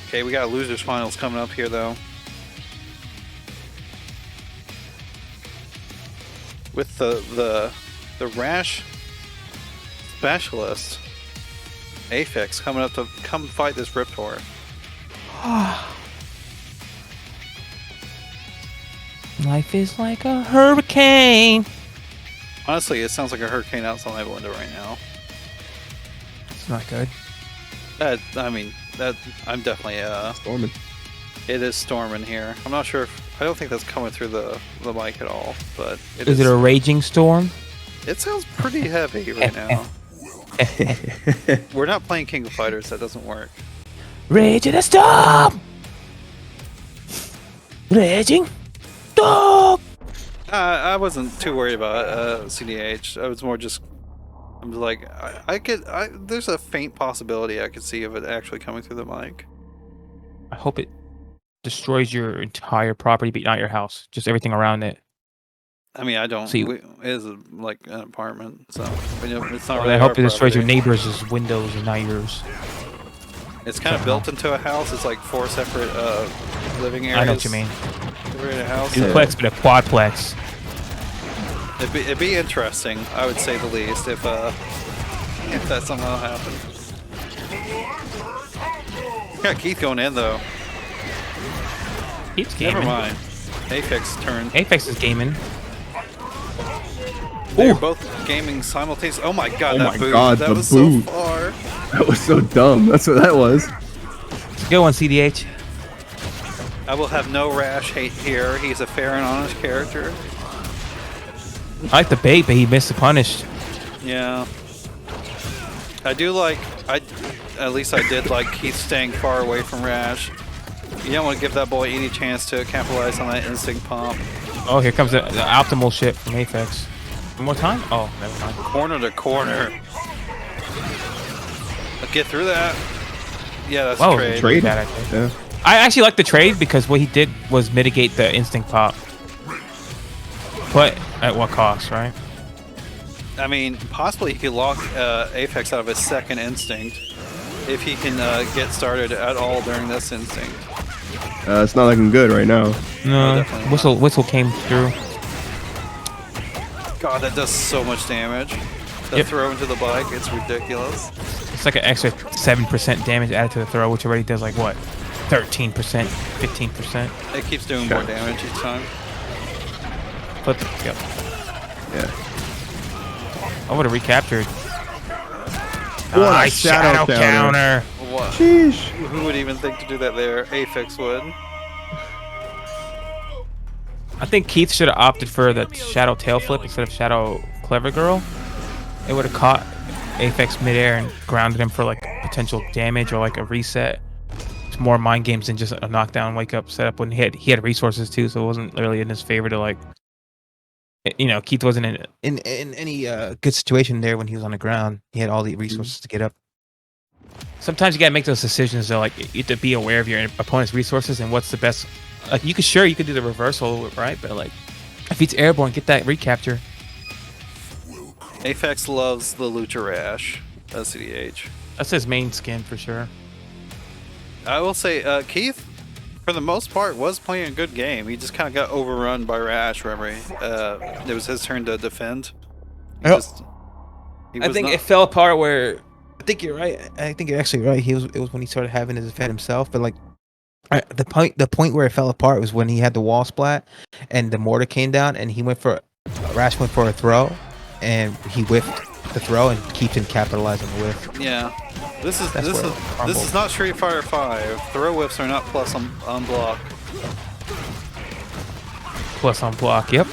Okay, we got losers finals coming up here though. With the Rash specialist Aphex coming up to come fight this Riptor. Life is like a hurricane. Honestly, it sounds like a hurricane outside my window right now. It's not good. I mean, I'm definitely Storming. It is storming here. I'm not sure if I don't think that's coming through the mic at all, but Is it a raging storm? It sounds pretty heavy right now. We're not playing King of Fighters. That doesn't work. Raging a storm. Raging storm. I wasn't too worried about CDH. I was more just. I'm like, there's a faint possibility I could see of it actually coming through the mic. I hope it destroys your entire property, but not your house. Just everything around it. I mean, I don't. See, it is like an apartment, so it's not really. I hope it destroys your property. neighbors' windows and not yours. It's kind of built into a house. It's like 4 separate living areas. I know what you mean. In a house. Duplex, but a quadplex. It'd be interesting, I would say the least, if that somehow happened. Got Keith going in though. Keith's gaming. Never mind. Aphex turn. Aphex is gaming. They're both gaming simultaneously. Oh my god, that boot. That was boot. so far. That was so dumb. That's what that was. Go on, CDH. I will have no Rash hate here. He's a fair and honest character. I like the bait, but he missed the punish. Yeah. I do like, at least I did like Keith staying far away from Rash. You don't want to give that boy any chance to capitalize on that instinct pump. Oh, here comes the optimal shit from Aphex. One more time? Oh, never mind. Corner to corner. Get through that. Yeah, that's Whoa, a trade. Trade. Bad idea. Yeah. I actually like the trade because what he did was mitigate the instinct pop. But at what cost, right? I mean, possibly he could lock Aphex out of his second instinct if he can get started at all during this instinct. It's not looking good right now. No, whistle came through. God, that does so much damage. The throw into the bike, it's ridiculous. It's like an extra 7% damage added to the throw, which already does like what? 13%, 15%. It keeps doing more damage each time. But yep. Yeah. I would have recaptured. What a Nice shadow counter. What? Sheesh. Who would even think to do that there? Aphex would. I think Keith should have opted for the shadow tail flip instead of shadow clever girl. It would have caught Aphex midair and grounded him for like potential damage or like a reset. It's more mind games than just a knockdown wake up setup when he had resources too, so it wasn't really in his favor to like. You know, Keith wasn't in any good situation there when he was on the ground. He had all the resources to get up. Sometimes you gotta make those decisions though, like you have to be aware of your opponent's resources and what's the best. Like you could do the reversal, right? But like if it's airborne, get that recapture. Aphex loves the Lucha Rash. CDH. That's his main skin for sure. I will say, Keith, for the most part, was playing a good game. He just kind of got overrun by Rash. Remember, it was his turn to defend. I think it fell apart where. I think you're right. I think you're actually right. It was when he started having to defend himself. But like, the point where it fell apart was when he had the wall splat, and the mortar came down, and Rash went for a throw, and he whiffed the throw, and Keith didn't capitalize on the whiff. Yeah. This is not Street Fighter 5. Throw whiffs are not plus on block. Plus on block, yep.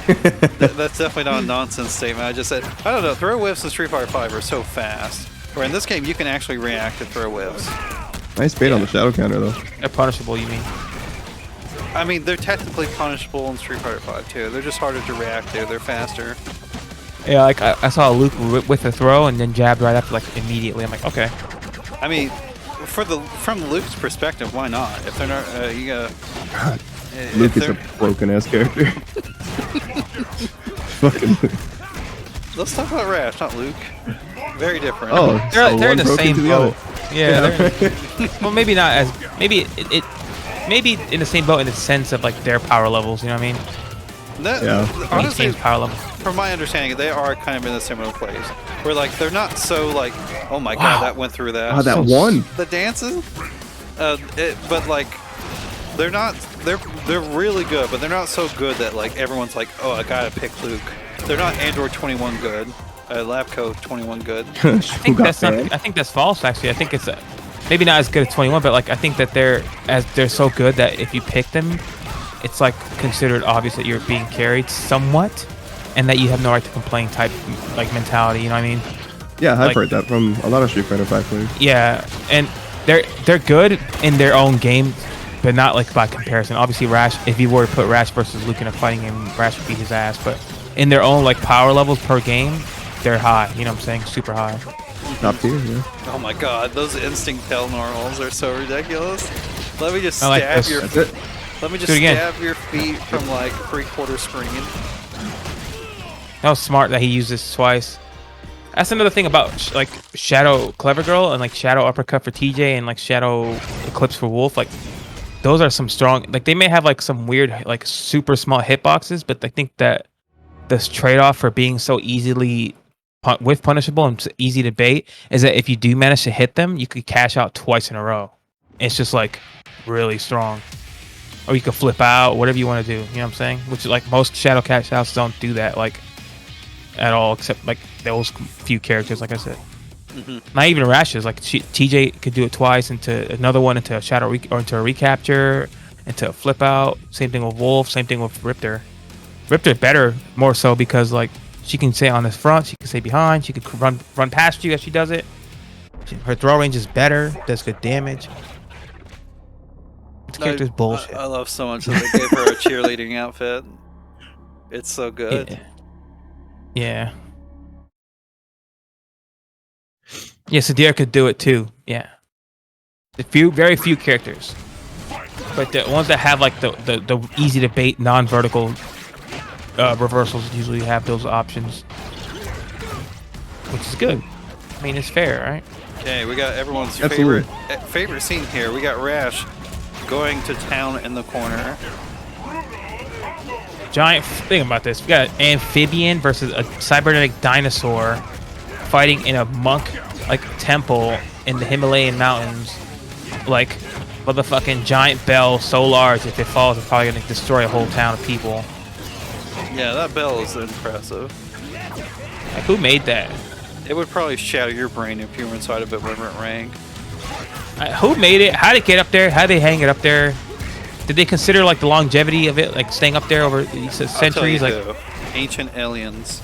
That's definitely not a nonsense statement. I just said, I don't know, throw whiffs in Street Fighter 5 are so fast. Where in this game, you can actually react to throw whiffs. Nice bait on the shadow counter though. They're punishable, you mean? I mean, they're technically punishable in Street Fighter 5 too. They're just harder to react to. They're faster. Yeah, like I saw Luke with a throw and then jabbed right after, like immediately. I'm like, okay. I mean, from Luke's perspective, why not? If they're not, you gotta. Luke is a broken ass character. Fucking Luke. Let's talk about Rash, not Luke. Very different. Oh, they're in the same boat. Yeah. Well, maybe not as maybe it maybe in the same boat in the sense of like their power levels. You know what I mean? Honestly, Team's power level. from my understanding, they are kind of in a similar place. Where like they're not so like, oh my god, that went through that. Oh, that one. The dances, but like they're not. They're really good, but they're not so good that like everyone's like, oh, I gotta pick Luke. They're not Android 21 good. Labco 21 good. I think that's false. Actually, I think it's maybe not as good as 21, but like I think that they're so good that if you pick them, it's like considered obvious that you're being carried somewhat, and that you have no right to complain type like mentality. You know what I mean? Yeah, I've Like- heard that from a lot of Street Fighter 5 players. Yeah, and they're good in their own game, but not like by comparison. Obviously, Rash. If you were to put Rash versus Luke in a fighting game, Rash would beat his ass. But in their own like power levels per game, they're high. You know what I'm saying? Super high. Top tier, yeah. Oh my god, those instinct tail normals are so ridiculous. Let me just I like stab this. your. That's it. Let me just Do it again. stab your feet from like 3/4 screen. That was smart that he used this twice. That's another thing about like Shadow Clever Girl and like Shadow Uppercut for TJ and like Shadow Eclipse for Wolf. Like those are some strong. Like they may have like some weird like super small hitboxes, but I think that this trade-off for being so easily with punishable and easy to bait is that if you do manage to hit them, you could cash out twice in a row. It's just like really strong. Or you could flip out, whatever you want to do. You know what I'm saying? Which is like most Shadow cash outs don't do that like at all, except like those few characters, like I said. Not even Rashes. Like TJ could do it twice into another one, into a Shadow or into a recapture, into a flip out. Same thing with Wolf. Same thing with Riptor. Riptor better more so because like she can stay on the front, she can stay behind, she could run past you as she does it. Her throw range is better, does good damage. This character's bullshit. I love so much that they gave her a cheerleading outfit. It's so good. Yeah. Yeah, Sadir could do it too. Yeah. Very few characters. But the ones that have like the easy to bait non-vertical reversals usually have those options, which is good. I mean, it's fair, right? Okay, we got everyone's Absolutely. favorite scene here. We got Rash going to town in the corner. Giant thing about this. We got an amphibian versus a cybernetic dinosaur fighting in a monk like temple in the Himalayan mountains. Like motherfucking giant bell so large if it falls it's probably gonna destroy a whole town of people. Yeah, that bell is impressive. Like who made that? It would probably shatter your brain if you were inside of it when it rang. Who made it? How did it get up there? How did they hang it up there? Did they consider like the longevity of it, like staying up there over centuries? Like ancient aliens.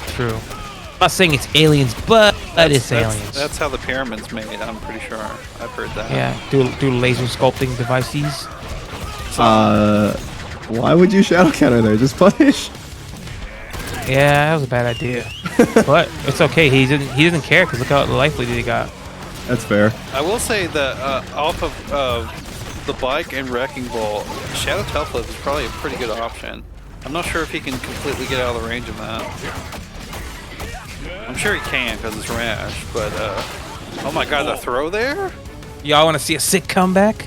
True. I'm not saying it's aliens, but it's aliens. That's how the pyramids made. I'm pretty sure. I've heard that. Yeah, do laser sculpting devices. Why would you shadow counter there? Just punish. Yeah, that was a bad idea. But it's okay. He doesn't care because look how life lead he got. That's fair. I will say that off of the bike and Wrecking Ball, Shadow Tailflip is probably a pretty good option. I'm not sure if he can completely get out of the range of that. I'm sure he can because it's Rash, but oh my god, the throw there? Y'all want to see a sick comeback?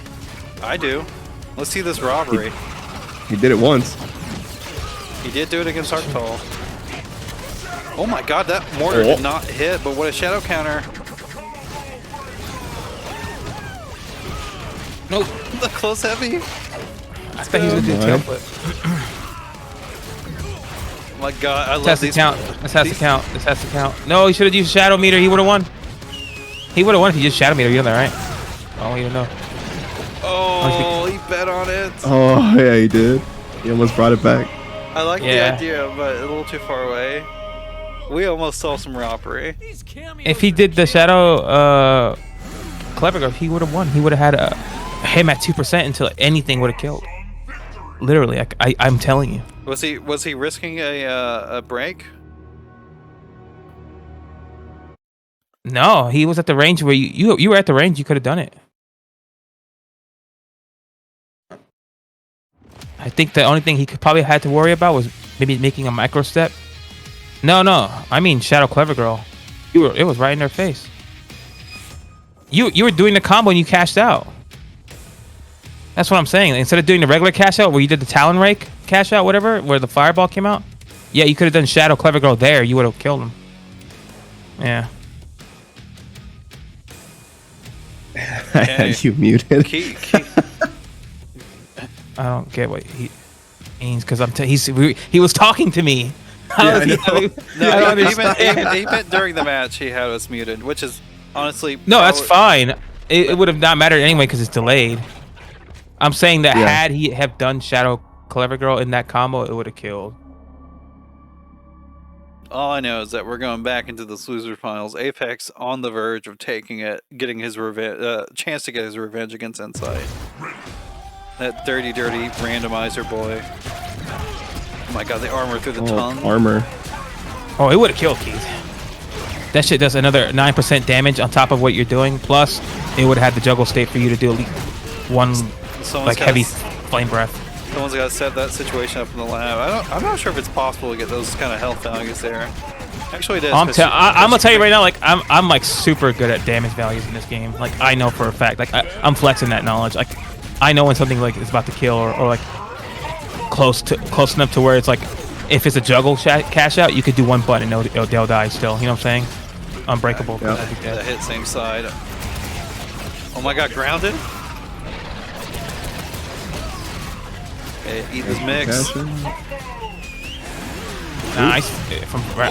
I do. Let's see this robbery. He did it once. He did do it against Arctol. Oh my god, that mortar did not hit, but what a shadow counter. Nope. The close heavy. I thought he was gonna do a tail flip. Oh my god, I love This these. has to count. This has to count. No, he should have used Shadow Meter. He would have won. He would have won if he used Shadow Meter. You know that, right? Oh, you don't know. Oh, he bet on it. Oh, yeah, he did. He almost brought it back. I like the Yeah. idea, but a little too far away. We almost saw some robbery. If he did the Shadow Clever Girl, he would have won. He would have had him at 2% until anything would have killed. Literally, I'm telling you. Was he risking a break? No, he was at the range where you were at the range. You could have done it. I think the only thing he could probably had to worry about was maybe making a micro step. No, I mean Shadow Clever Girl. It was right in their face. You were doing the combo and you cashed out. That's what I'm saying. Instead of doing the regular cash out where you did the Talon Rake cash out, whatever, where the fireball came out. Yeah, you could have done Shadow Clever Girl there. You would have killed him. Yeah. I had you muted. I don't get what he means because he was talking to me. No, he meant during the match he had us muted, which is honestly no, that's fine. It would have not mattered anyway because it's delayed. I'm saying that had he have done Shadow Clever Girl in that combo, it would have killed. All I know is that we're going back into the loser finals. Aphex on the verge of taking it, getting his chance to get his revenge against Insight. That dirty randomizer boy. Oh my god, the armor through the tongue. Armor. Oh, it would have killed Keith. That shit does another 9% damage on top of what you're doing. Plus, it would have had the juggle state for you to do at least one heavy flame breath. Someone's got to set that situation up in the lab. I'm not sure if it's possible to get those kind of health values there. Actually, it is. I'm gonna tell you right now, like I'm like super good at damage values in this game. Like I know for a fact. Like I'm flexing that knowledge. Like I know when something like is about to kill or like close enough to where it's like if it's a juggle cash out, you could do one button and they'll die still. You know what I'm saying? Unbreakable. Yeah. That hit same side. Oh my god, grounded. Okay, eat this mix. Nice.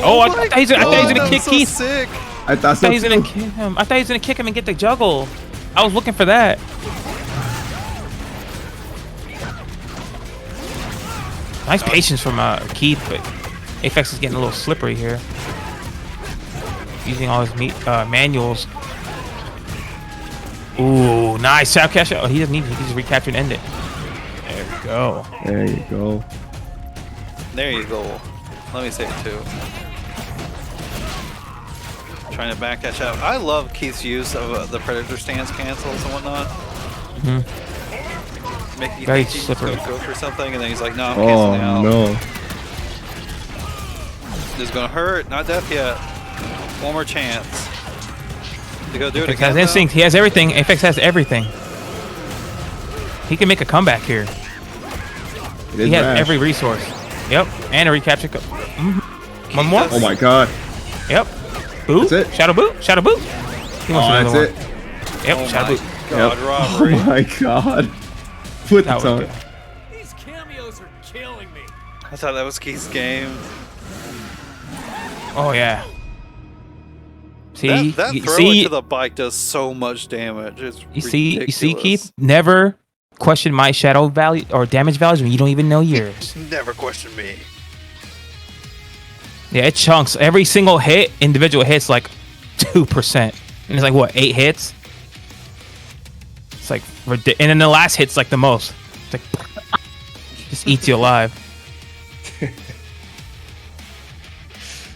Oh, I thought he was gonna kick Keith. Sick. I thought he was gonna kick him. I thought he was gonna kick him and get the juggle. I was looking for that. Nice patience from Keith, but Aphex is getting a little slippery here. Using all his manuals. Ooh, nice. Shadow cash out. Oh, he doesn't need it. He can just recapture and end it. There we go. There you go. There you go. Let me say it too. Trying to back catch out. I love Keith's use of the Predator stance cancels and whatnot. Make you Very think slippery. go for something, and then he's like, "No, I'm canceling out." Oh no! This is gonna hurt. Not death yet. One more chance. To go do it Aphex again. has instinct. He has everything. Aphex has everything. He can make a comeback here. He has every resource. Yep, and a recapture. One more. Oh my god. Yep. Boot. That's it. Shadow boot. Shadow boot. He wants Oh, another that's one. it. Yep. Oh Shadow my boot. god, Yep. robbery. Oh my god. Put the That was tongue. good. These cameos are killing me. I thought that was Keith's game. Oh yeah. See, That you throw see, into the bike does so much damage. It's you see, ridiculous. Keith. Never question my shadow value or damage values when you don't even know yours. Never question me. Yeah, it chunks. Every single hit, individual hits like 2%, and it's like what 8 hits. It's like and then the last hit's like the most. It's like just eats you alive.